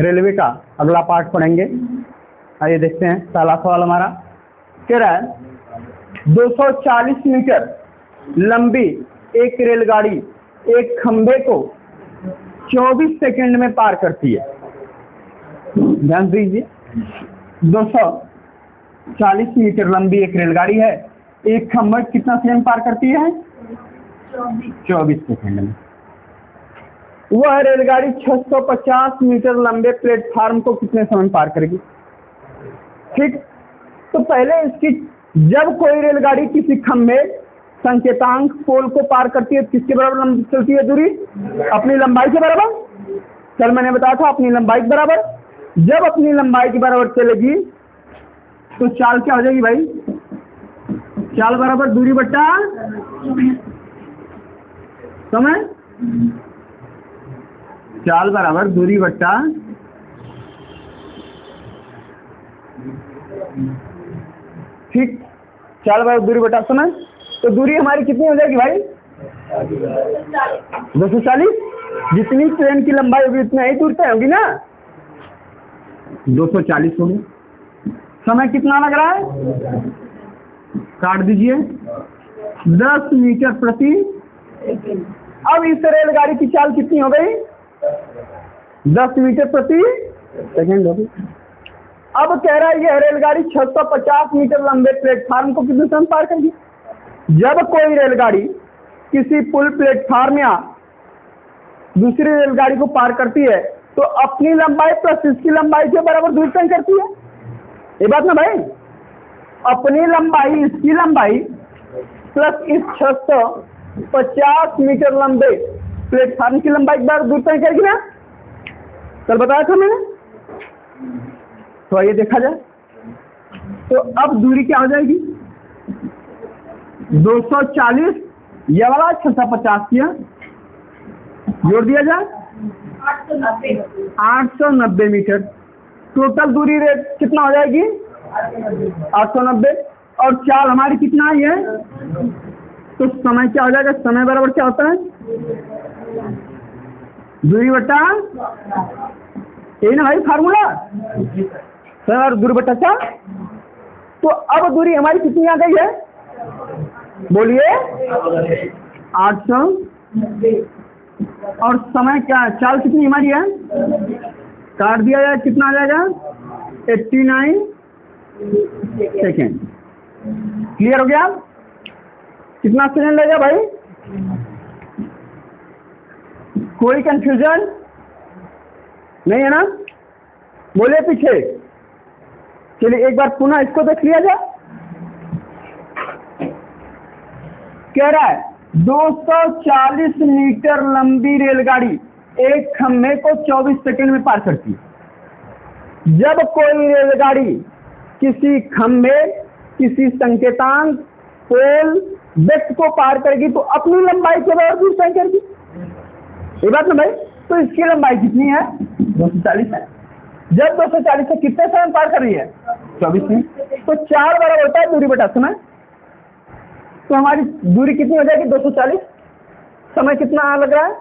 Railway का अगला part पढ़ेंगे। आइए देखते हैं पहला सवाल हमारा कह रहा है 240 मीटर लंबी एक रेलगाड़ी एक खंबे को 24 सेकंड में पार करती है। ध्यान दीजिए, 240 मीटर लंबी एक रेलगाड़ी है, एक खंबा कितना सेकंड पार करती है? 24 सेकंड में। वह रेलगाड़ी 650 मीटर लंबे प्लेटफार्म को कितने समय में पार करेगी? ठीक, तो पहले इसकी जब कोई रेलगाड़ी किसी खंबे संकेतांक पोल को पार करती है किसके बराबर चलती है दूरी? अपनी लंबाई के बराबर। कल मैंने बताया था अपनी लंबाई के बराबर। जब अपनी लंबाई के बराबर चलेगी तो चाल क्या हो जाएगी भाई? चाल बराबर दूरी बट्टा समय। चाल बराबर दूरी बट्टा ठीक, चाल बराबर दूरी बटा समय। तो दूरी हमारी कितनी हो जाएगी भाई? 240। जितनी ट्रेन की लंबाई होगी उतना ही दूर तय होगी ना। 240 होगी। समय कितना लग रहा है? काट दीजिए, 10 मीटर प्रति। अब इस रेलगाड़ी की चाल कितनी हो गई? 10 मीटर प्रति सेकंड होगी। अब कह रहा है यह रेलगाड़ी 650 मीटर लंबे प्लेटफार्म को कितने समय पार करेगी? जब कोई रेलगाड़ी किसी पुल प्लेटफार्म या दूसरी रेलगाड़ी को पार करती है तो अपनी लंबाई प्लस इसकी लंबाई के बराबर दूरी तय करती है। ये बात ना भाई, अपनी लंबाई इसकी लंबाई प्लस इस 650 मीटर लंबे प्लेटफार्म की लंबाई के बराबर दूरी तय करेगी ना। कल बताया था मैंने। तो आइए देखा जाए, तो अब दूरी क्या हो जाएगी? 240 ये वाला 650 किया, जोड़ दिया जाए 890 मीटर। टोटल दूरी रेट कितना हो जाएगी? 890। और चाल हमारी कितना आई है? तो समय क्या हो जाएगा? समय बराबर क्या होता है? दूरी बटा, यही ना भाई फार्मूला, सर दूरी बटा चाल। तो अब दूरी हमारी कितनी आ गई है? बोलिए 890। और समय क्या, चाल कितनी हमारी है? काट दिया जाए कितना आ जाएगा? 89 सेकेंड। क्लियर हो गया? कितना सेकेंड लगेगा भाई? कोई कंफ्यूजन नहीं है ना? बोलिए पीछे। चलिए एक बार पुनः इसको देख लिया जाए। कह रहा है 240 मीटर लंबी रेलगाड़ी एक खंभे को 24 सेकंड में पार करती है। जब कोई रेलगाड़ी किसी खंभे किसी संकेतांक पोल वृत्त को पार करेगी तो अपनी लंबाई के बराबर दूरी तय करेगी। ये बात ना भाई? तो इसकी लंबाई कितनी है? 240 है। जब 240 से कितने समय पार कर रही है? 24 में। तो 4 बराबर होता है दूरी बटा समय। तो हमारी दूरी कितनी हो जाएगी? 240। समय कितना लग रहा है?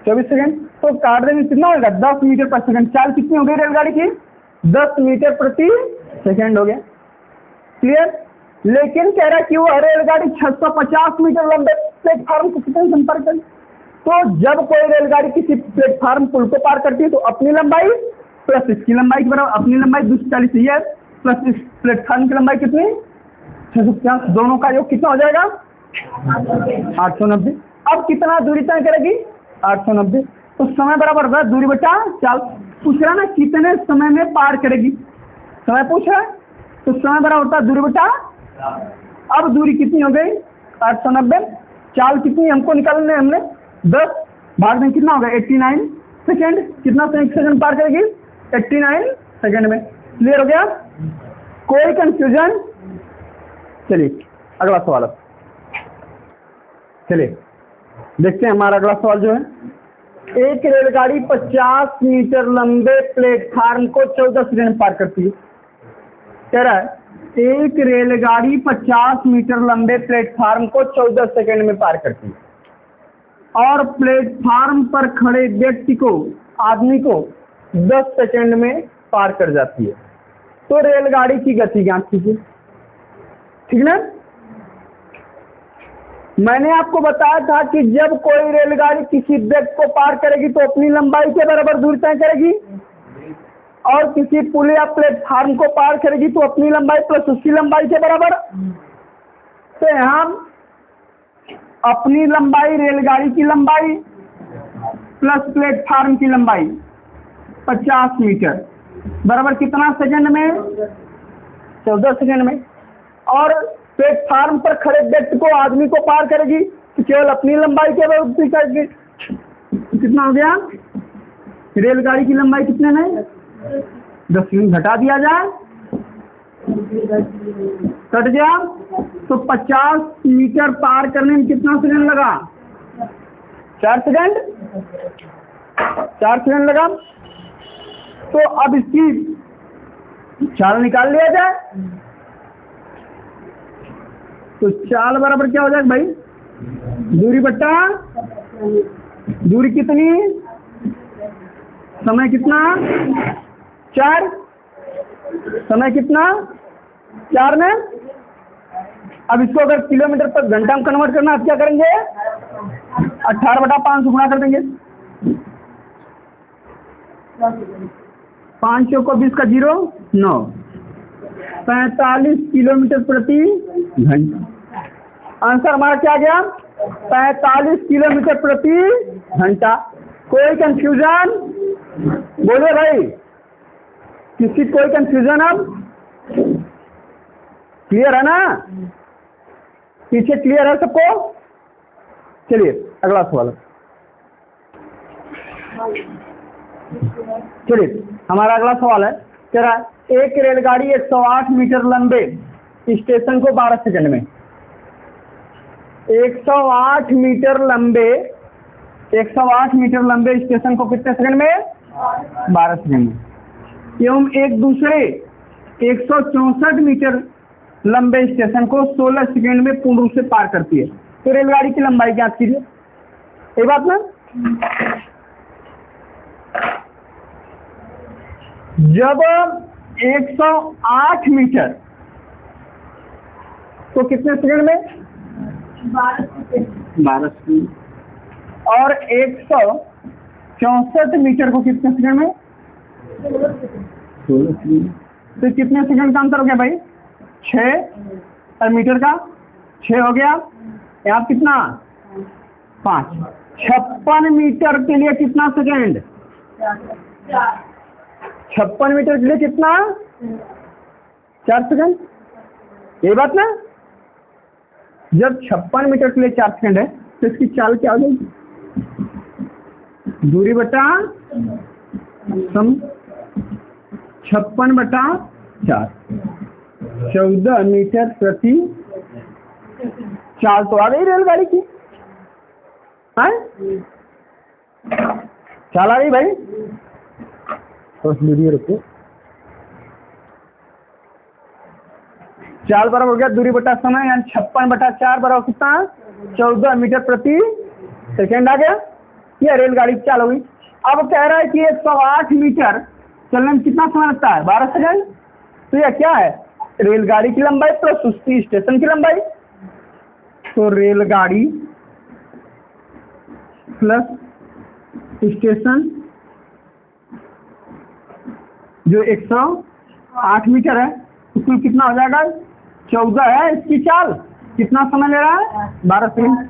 24 सेकंड। तो काट देंगे कितना होगा? 10 मीटर पर सेकंड। चाल कितनी हो गई रेलगाड़ी की? 10 मीटर प्रति सेकंड हो गया। क्लियर? लेकिन कह रहा है कि वो रेलगाड़ी 650 मीटर लंबे प्लेटफार्म को कितने संपर्क करेगी? तो जब कोई रेलगाड़ी किसी प्लेटफार्म पुल को पार करती है तो अपनी लंबाई प्लस इसकी लंबाई के बराबर, अपनी लंबाई 240 है प्लस इस प्लेटफार्म की लंबाई कितनी? 650। दोनों का योग कितना हो जाएगा? 890। अब कितना दूरी तय करेगी? 890। तो समय बराबर होगा दूरी बटा चाल। पूछ रहा ना कितने समय में पार करेगी? समय पूछ रहा है, तो समय बराबर होता है दूरी बटा। अब दूरी कितनी हो गई? 890। चाल कितनी हमको निकालने हमने 10 भाग में कितना होगा? 89 सेकेंड। कितना सेकंड पार करेगी? 89 सेकेंड में। क्लियर हो गया? कोई कंफ्यूजन? चलिए अगला सवाल। चलिए देखते हैं हमारा अगला सवाल जो है, एक रेलगाड़ी 50 मीटर लंबे प्लेटफार्म को 14 सेकंड में पार करती है। कह रहा है एक रेलगाड़ी 50 मीटर लंबे प्लेटफार्म को 14 सेकंड में पार करती है और प्लेटफार्म पर खड़े व्यक्ति को आदमी को 10 सेकंड में पार कर जाती है। तो रेलगाड़ी की गति ज्ञात कीजिए, ठीक ना। मैंने आपको बताया था कि जब कोई रेलगाड़ी किसी व्यक्ति को पार करेगी तो अपनी लंबाई के बराबर दूरी तय करेगी, और किसी पुल या प्लेटफार्म को पार करेगी तो अपनी लंबाई प्लस उसकी लंबाई के बराबर। तो यहाँ अपनी लंबाई, रेलगाड़ी की लंबाई प्लस प्लेटफार्म की लंबाई 50 मीटर बराबर कितना सेकंड में? 14 सेकंड में। और प्लेटफार्म पर खड़े व्यक्ति को, आदमी को पार करेगी तो केवल अपनी लंबाई के बराबर करेगी। कितना हो गया? रेलगाड़ी की लंबाई कितने में? 10 सेकंड घटा दिया जाए, कट गया, तो 50 मीटर पार करने में कितना सेकंड लगा? 4 सेकंड, 4 सेकंड लगा। तो अब इसकी चाल निकाल लिया जाए। तो चाल बराबर क्या हो जाएगा भाई? दूरी बट्टा दूरी कितनी, समय कितना? 4, समय कितना? 4 में। अब इसको अगर किलोमीटर पर घंटा में कन्वर्ट करना, आप क्या करेंगे? 18/5 गुणा कर देंगे। 5 को 20 का 0, 9, 45 किलोमीटर प्रति घंटा। आंसर हमारा क्या गया? 45 किलोमीटर प्रति घंटा। कोई कंफ्यूजन? बोले भाई, किसी कोई कंफ्यूजन? अब क्लियर है ना? पीछे क्लियर है सबको? चलिए अगला सवाल। चलिए हमारा अगला सवाल है, कह रहा है एक रेलगाड़ी 108 मीटर लंबे स्टेशन को 12 सेकंड में, 108 मीटर लंबे, 108 मीटर लंबे स्टेशन को कितने सेकंड में? 12 सेकंड में, एवं एक दूसरे 164 मीटर लंबे स्टेशन को 16 सेकंड में पूर्ण रूप से पार करती है। तो रेलगाड़ी की लंबाई ज्ञात कीजिए। ये बात ना, जब 108 मीटर तो कितने सेकंड में? 12 सेकंड। और 164 मीटर को कितने सेकंड में? 16 सेकंड। तो कितने सेकंड का अंतर हो गया भाई? 6 मीटर का 6 हो गया। यहाँ कितना? 5। 56 मीटर के लिए कितना सेकंड? 56 मीटर के लिए कितना? 4 सेकंड। ये बात ना, जब 56 मीटर के लिए 4 सेकंड है तो इसकी चाल क्या हो जाएगी? दूरी बटा सम 56/4, 14 मीटर प्रति। चाल तो आ गई रेलगाड़ी की, है? चाल आ गई भाई। तो वीडियो रुको। चाल बराबर हो गया दूरी बटा समय, यानी 56/4 बराबर कितना? 14 मीटर प्रति सेकेंड आ गया। यह रेलगाड़ी की चाल हो गई। अब कह रहा है कि 108 मीटर चलने में कितना समय लगता है? 12 सेकंड। तो यह क्या है? रेलगाड़ी की लंबाई प्लस उसकी स्टेशन की लंबाई। तो रेलगाड़ी प्लस स्टेशन जो 108 मीटर है, तो कुल कितना हो जाएगा? 14 है इसकी चाल। कितना समय ले रहा है? 12 सेकंड।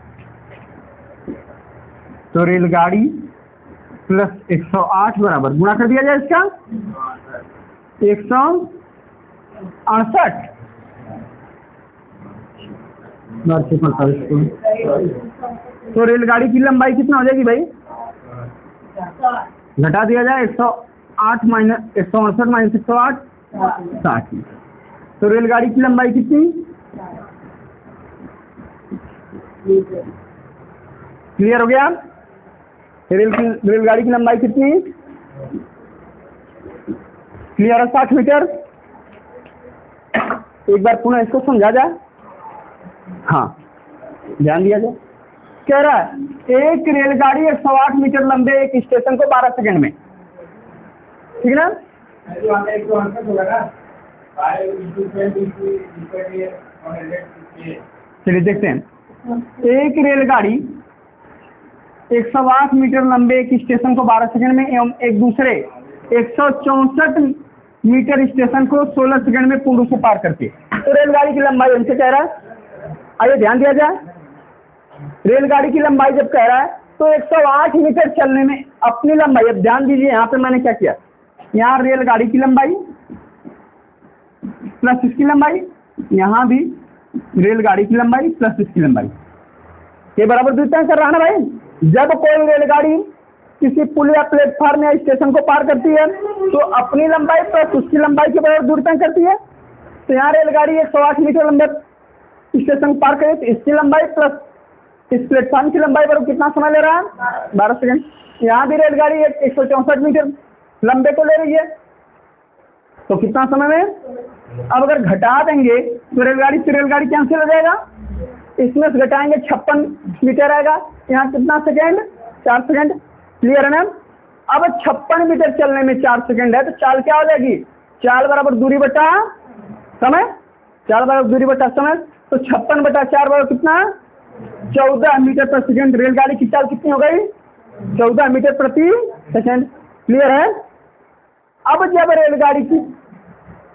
तो रेलगाड़ी प्लस 108 बराबर गुणा कर दिया जाए इसका 168। तो रेलगाड़ी की लंबाई कितना हो जाएगी भाई? घटा दिया जाए 108 माइनस 168 माइनस 108, 60। तो रेलगाड़ी की लंबाई कितनी? क्लियर हो गया? रेलगाड़ी की लंबाई कितनी? क्लियर है? 60 मीटर। एक बार पुनः इसको समझा जाए। हाँ, ध्यान दिया जाए। कह रहा है एक रेलगाड़ी 108 मीटर लंबे एक स्टेशन को 12 सेकंड में, ठीक ना। चलिए देखते हैं, एक रेलगाड़ी 108 मीटर लंबे एक स्टेशन को 12 सेकंड में एवं एक दूसरे 164 मीटर स्टेशन को 16 सेकंड में पूर्ण रूप से पार करती है। तो रेलगाड़ी की लंबाई हमसे कह रहा है, आइए ध्यान दिया जाए। रेलगाड़ी की लंबाई जब कह रहा है तो 108 मीटर चलने में अपनी लंबाई, अब ध्यान दीजिए यहाँ पे मैंने क्या किया, यहाँ रेलगाड़ी की लंबाई प्लस इसकी लंबाई, यहाँ भी रेलगाड़ी की लंबाई प्लस इसकी लंबाई, ये बराबर दूरी तय कर रहा है ना भाई। जब कोई रेलगाड़ी किसी पुल या प्लेटफॉर्म या स्टेशन को पार करती है तो अपनी लंबाई प्लस उसकी लंबाई के बराबर दूरी तय करती है। तो यहाँ रेलगाड़ी 108 मीटर लंबे स्टेशन पार करे तो इसकी लंबाई प्लस इस प्लेटफॉर्म की लंबाई पर कितना समय ले रहा है, 12 सेकंड। यहाँ भी रेलगाड़ी 164 मीटर लंबे को ले रही है तो कितना समय में। अब अगर घटा देंगे तो रेलगाड़ी से रेलगाड़ी कैंसिल हो जाएगा, इसमें से घटाएंगे 56 मीटर आएगा, यहाँ कितना सेकेंड, 4 सेकेंड। क्लियर है ना। अब 56 मीटर चलने में 4 सेकेंड है तो चाल क्या हो जाएगी, चाल बराबर दूरी बटा समय, चाल बराबर दूरी बटा समय। तो 56 बटा 4 बराबर कितना, 14 मीटर प्रति सेकेंड। रेलगाड़ी की चाल कितनी हो गई, 14 मीटर प्रति सेकेंड। क्लियर है। अब जब रेलगाड़ी की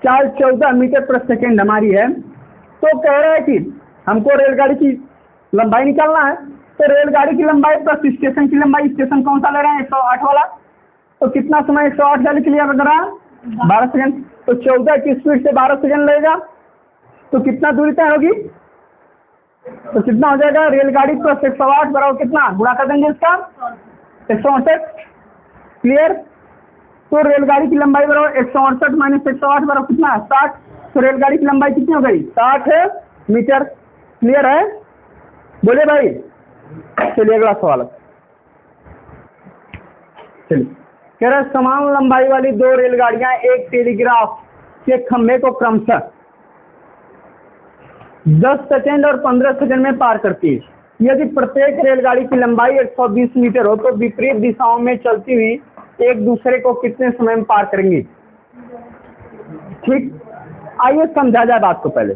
चाल 14 मीटर प्रति सेकेंड हमारी है तो कह रहा है कि हमको रेलगाड़ी की लंबाई निकालना है। तो रेलगाड़ी की लंबाई प्लस स्टेशन की लंबाई, स्टेशन कौन सा ले रहे हैं, 108 वाला, तो कितना समय 108 वाले के लिए बता 12 सेकेंड। तो 14 की स्पीड से 12 सेकेंड लगेगा तो कितना दूरी तय होगी, तो कितना हो जाएगा, रेलगाड़ी प्लस 108 बराबर कितना, गुणा कर देंगे इसका 168। क्लियर। तो रेलगाड़ी की लंबाई बराबर 168 माइनस 108 बराबर कितना, 60। तो रेलगाड़ी की लंबाई कितनी हो गई, 60 मीटर। क्लियर है, बोले भाई। चलिए अगला सवाल, चलिए कह रहे समान लंबाई वाली दो रेलगाड़ियां एक टेलीग्राफ के खंभे को क्रमशः 10 सेकेंड और 15 सेकेंड में पार करती है। यदि प्रत्येक रेलगाड़ी की लंबाई 120 मीटर हो तो विपरीत दिशाओं में चलती हुई एक दूसरे को कितने समय में पार करेंगी। ठीक, आइए समझा जाए बात को। पहले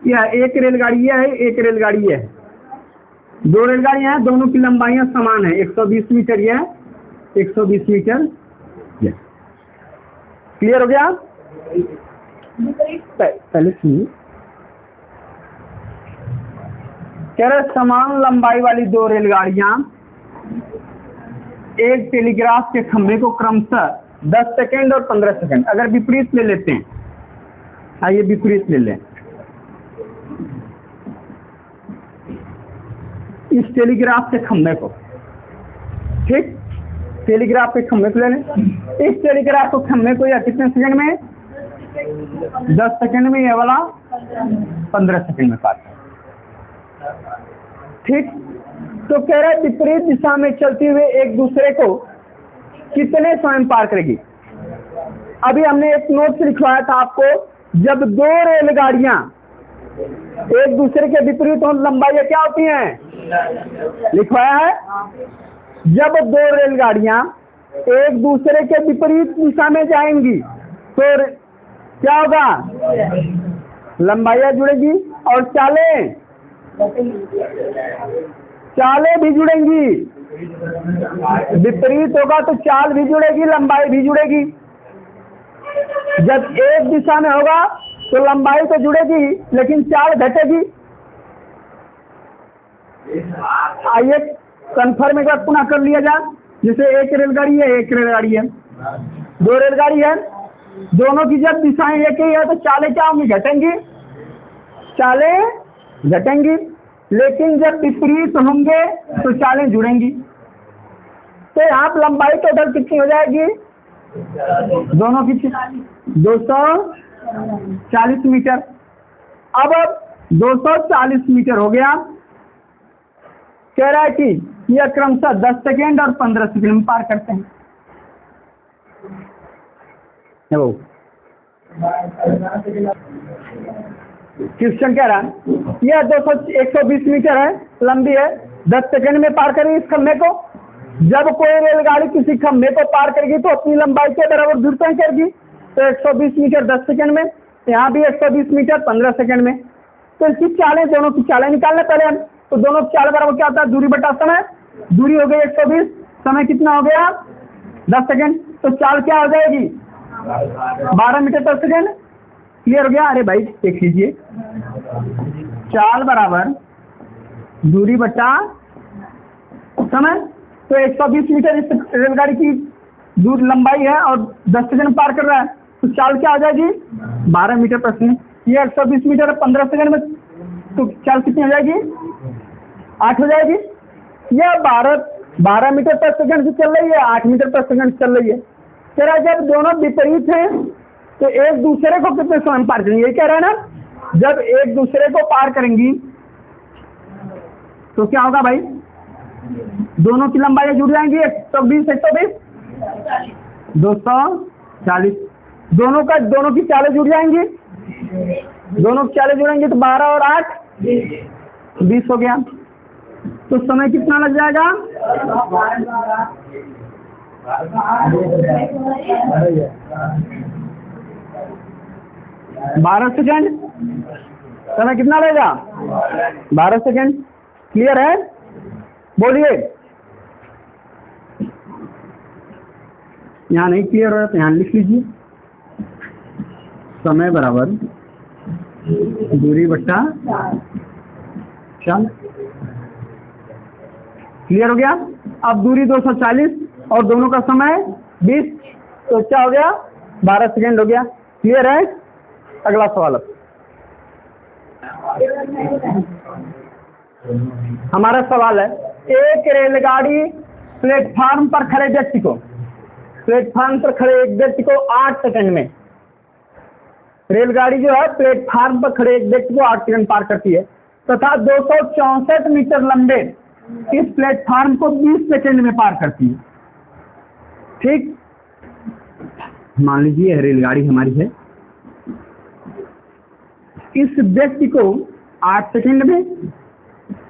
यह एक रेलगाड़ी है, एक रेलगाड़ी है, दो रेलगाड़ियां हैं, दोनों की लंबाइयां समान है, 120 मीटर यह, 120 मीटर यह। क्लियर हो गया। पहले सुनिए, कह रहे समान लंबाई वाली दो रेलगाड़ियां एक टेलीग्राफ के खंभे को क्रमशः 10 सेकेंड और 15 सेकेंड, अगर विपरीत ले लेते हैं, आइए विपरीत ले लें, इस टेलीग्राफ के खंभे को, ठीक, टेलीग्राफ के खंभे को ले लें। इस टेलीग्राफ को खंभे को या कितने सेकंड में, 10 सेकंड में, यह वाला 15 सेकंड में पार। ठीक, तो कह रहा है विपरीत दिशा में चलते हुए एक दूसरे को कितने समय में पार करेगी। अभी हमने एक नोट लिखवाया था आपको, जब दो रेलगाड़ियां एक दूसरे के विपरीत हो लंबाई क्या होती हैं, लिखवाया है। जब दो रेलगाड़ियां एक दूसरे के विपरीत दिशा में जाएंगी तो क्या होगा, लंबाइयां जुड़ेगी और चालें भी जुड़ेंगी। विपरीत होगा तो चाल भी जुड़ेगी, लंबाई भी जुड़ेगी। जब एक दिशा में होगा तो लंबाई तो जुड़ेगी लेकिन चाल घटेगी। आइए कन्फर्म एक बार पुनः कर लिया जाए, जैसे एक रेलगाड़ी है, एक रेलगाड़ी है, दो रेलगाड़ी है, दोनों की जब दिशाएं एक ही है तो चालें क्या होंगी, घटेंगी, चालें घटेंगी। लेकिन जब विपरीत होंगे तो चालें जुड़ेंगी। तो यहाँ पर लंबाई टोटल कितनी हो जाएगी, दोनों की 240 मीटर। अब 240 मीटर हो गया। कह रहा है कि यह क्रमशः 10 सेकेंड और 15 सेकेंड में पार करते हैं। क्वेश्चन कह रहा है यह 120 मीटर है, लंबी है, 10 सेकेंड में पार करें इस खंभे को। जब कोई रेलगाड़ी किसी खंभे को पार करेगी तो अपनी लंबाई के बराबर दूर तय करेगी। तो 120 मीटर 10 सेकंड में, यहाँ भी 120 मीटर 15 सेकंड में। तो इसकी चालें, दोनों की चालें निकालने पहले हम। तो दोनों की चाल बराबर क्या होता है? दूरी बटा समय। दूरी हो गई 120, समय कितना हो गया? 10 सेकंड। तो चाल क्या हो जाएगी? 12 मीटर पर सेकंड। क्लियर हो गया? अरे भाई देख लीजिए, चाल बराबर दूरी बटा समय। तो 120 मीटर इस रेलगाड़ी की दूर लंबाई है और 10 सेकंड पार कर रहा है, तो चाल क्या हो जाएगी? 12 मीटर पर सेकंड। ये 120 मीटर 15 सेकंड में, तो चाल कितनी हो जाएगी? 8 हो जाएगी। यह 12 मीटर पर सेकंड से चल रही है, 8 मीटर पर सेकंड चल रही है। कह रहा है जब दोनों विपरीत हैं तो एक दूसरे को कितने समय में पार करेंगे? ये कह रहा है ना, जब एक दूसरे को पार करेंगी तो क्या होगा भाई? दोनों की लंबाई जुड़ जाएंगी, 120 120 240। दोनों की चालें जुड़ जाएंगी, दोनों की चालें जुड़ेंगी तो 12 और 8 20 हो गया। तो समय कितना लग जाएगा? 12 सेकंड। समय कितना लगेगा? 12 सेकंड। क्लियर है? बोलिए। यहाँ नहीं क्लियर हो रहा तो यहाँ लिख लीजिए, समय बराबर दूरी बट्टा चाल। क्लियर हो गया? अब दूरी 240 और दोनों का समय 20, तो क्या हो गया? 12 सेकंड हो गया। क्लियर है? अगला सवाल। हमारा सवाल है, एक रेलगाड़ी प्लेटफार्म पर खड़े व्यक्ति को 8 सेकंड में, रेलगाड़ी जो है प्लेटफार्म पर खड़े एक व्यक्ति को 8 सेकंड पार करती है तथा 264 मीटर लंबे इस प्लेटफार्म को 20 सेकंड में पार करती है। ठीक, मान लीजिए यह रेलगाड़ी हमारी है, इस व्यक्ति को 8 सेकंड में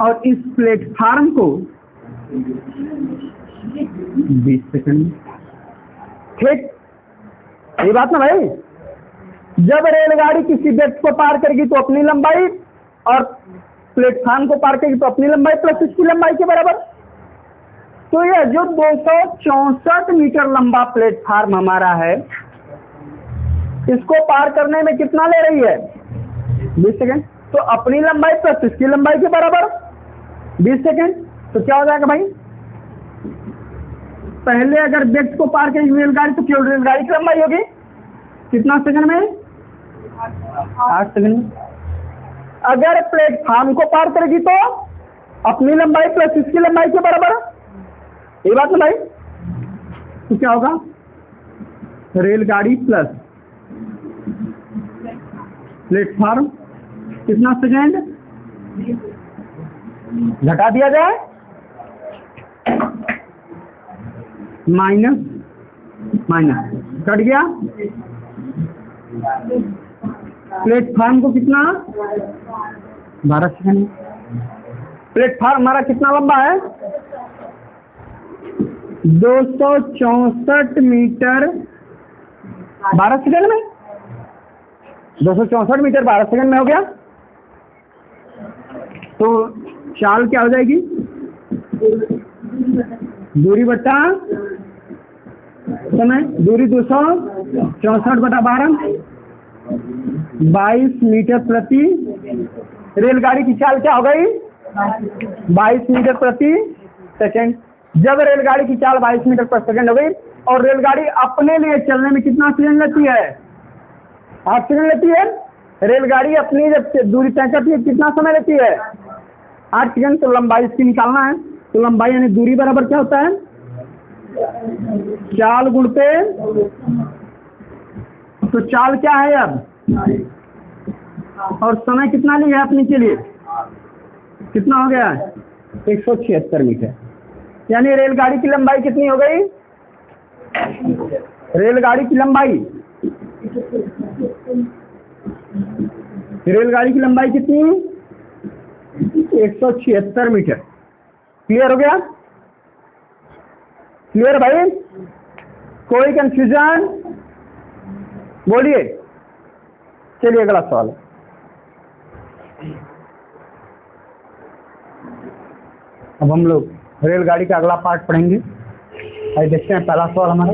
और इस प्लेटफार्म को 20 सेकंड में। ठीक, ये बात ना भाई? जब रेलगाड़ी किसी व्यक्ति को पार करेगी तो अपनी लंबाई, और प्लेटफार्म को पार करेगी तो अपनी लंबाई प्लस इसकी लंबाई के बराबर। तो यह जो 264 मीटर लंबा प्लेटफार्म हमारा है, इसको पार करने में कितना ले रही है? 20 सेकंड। तो अपनी लंबाई प्लस इसकी लंबाई के बराबर 20 सेकंड। तो क्या हो जाएगा भाई? पहले अगर व्यक्ति को पार करेगी रेलगाड़ी तो केवल रेलगाड़ी की लंबाई होगी कितना सेकंड में? 8 सेकंड में। अगर प्लेटफार्म को पार करेगी तो अपनी लंबाई प्लस इसकी लंबाई के बराबर। ये बात है भाई? तो क्या होगा? रेलगाड़ी प्लस प्लेटफार्म कितना सेकंड घटा दिया जाए, माइनस कट गया। प्लेटफार्म को कितना? 12 सेकंड। प्लेटफार्म हमारा कितना लंबा है? 264 मीटर 12 सेकंड में। 264 मीटर 12 सेकंड में हो गया। तो चाल क्या हो जाएगी? दूरी बटा समय। दूरी 264 बटा 12 22 मीटर प्रति। रेलगाड़ी की चाल क्या हो गई? 22 मीटर प्रति सेकंड। जब रेलगाड़ी की चाल 22 मीटर पर सेकंड हो गई और रेलगाड़ी अपने लिए चलने में कितना सेकंड लेती है? 8 सेकंड लेती है। रेलगाड़ी अपनी जब दूरी तय करती है कितना समय लेती है? 8 सेकंड। तो लंबाई इसकी निकालना है। तो लंबाई यानी दूरी बराबर क्या होता है? चाल गुणते। तो चाल क्या है अब? और समय कितना लिया है अपने के लिए? कितना हो गया? 176 मीटर। यानी रेलगाड़ी की लंबाई कितनी हो गई? रेलगाड़ी की लंबाई कितनी? 176 मीटर। क्लियर हो गया? क्लियर भाई? कोई कंफ्यूजन? बोलिए। चलिए अगला सवाल। अब हम लोग रेलगाड़ी का अगला पार्ट पढ़ेंगे। आइए देखते हैं पहला सवाल हमारा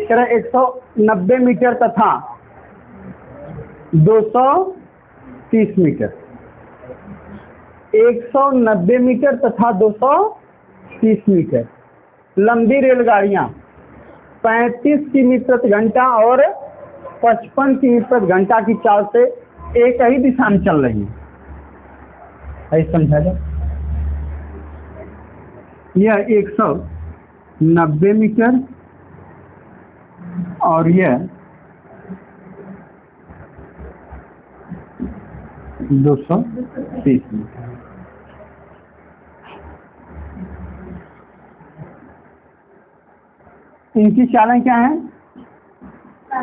कह रहा है 190 मीटर तथा 230 मीटर। 190 मीटर तथा 230 मीटर लंबी रेलगाड़ियां 35 किमी प्रति घंटा और 55 किमी प्रति घंटा की चाल से एक ही दिशा में चल रही है। ऐसा समझा जाए। यह 190 मीटर और यह 230 मीटर। इनकी चालें क्या है?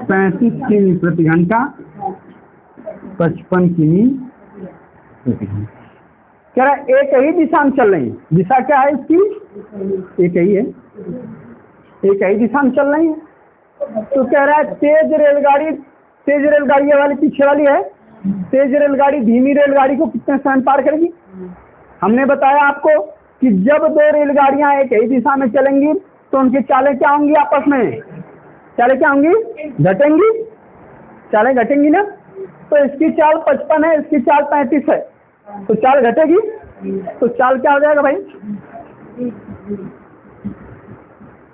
35 किमी प्रति घंटा, 55 किमी प्रति घंटा। कह रहा है एक ही दिशा में चल रही है। दिशा क्या है इसकी? एक ही है, एक ही दिशा में चल रही है। तो कह रहा है तेज रेलगाड़ी वाली पीछे वाली है। तेज रेलगाड़ी धीमी रेलगाड़ी को कितने समय में पार करेगी? हमने बताया आपको कि जब दो रेलगाड़ियां एक ही दिशा में चलेंगी तो उनकी चालें क्या होंगी? आपस में चालें क्या होंगी? घटेंगी। चालें घटेंगी ना। तो इसकी चाल 55 है, इसकी चाल 35 है, तो चाल घटेगी। तो चाल क्या हो जाएगा भाई?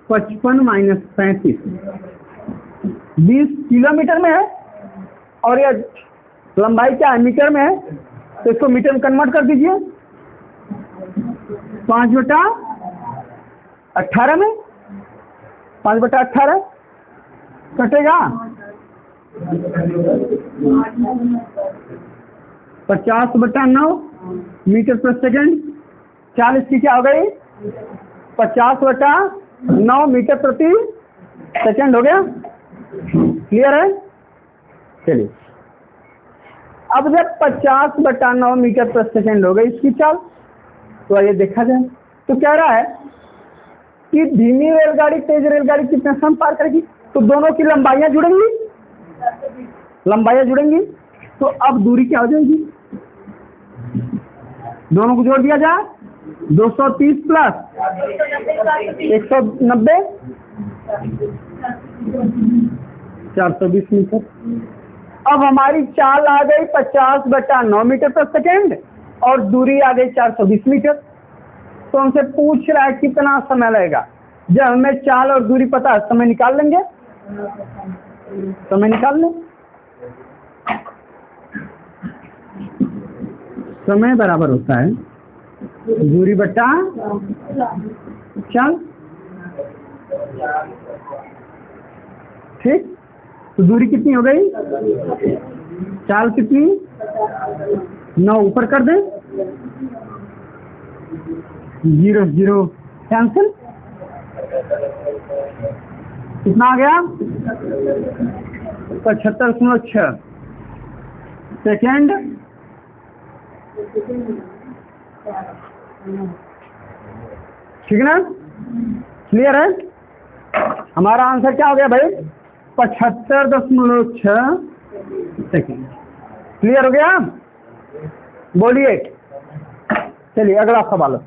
55 माइनस 35 20 किलोमीटर में है और यह लंबाई क्या है? मीटर में है। तो इसको मीटर में कन्वर्ट कर दीजिए। 5/18 में 5/18 कटेगा 50/9 मीटर प्रति सेकंड। 40 की क्या हो गई? 50/9 मीटर प्रति सेकंड हो गया। क्लियर है? चलिए अब जब 50/9 मीटर प्रति सेकंड हो गई इसकी चाल, तो आइए देखा जाए। तो कह रहा है कि धीमी रेलगाड़ी तेज रेलगाड़ी कितने समय पार करेगी? तो दोनों की लंबाइयां जुड़ेंगी, लंबाइयां जुड़ेंगी। तो अब दूरी क्या हो जाएगी? दोनों को जोड़ दिया जाए। 230 प्लस 190 420 मीटर। अब हमारी चाल आ गई 50/9 मीटर प्रति सेकेंड और दूरी आ गई 420 मीटर। तो हमसे पूछ रहा है कितना समय लगेगा। जब हमें चाल और दूरी पता है समय निकाल लेंगे। समय निकाल लें। समय बराबर होता है दूरी बटा चाल। ठीक, तो दूरी कितनी हो गई? चाल कितनी? 9 ऊपर कर दें। 0 0 कैंसिल। कितना आ गया? 75.6 सेकेंड। ठीक है ना? क्लियर है? हमारा आंसर क्या हो गया भाई? 75.6 सेकेंड। क्लियर हो गया? बोलिए। चलिए अगला सवाल।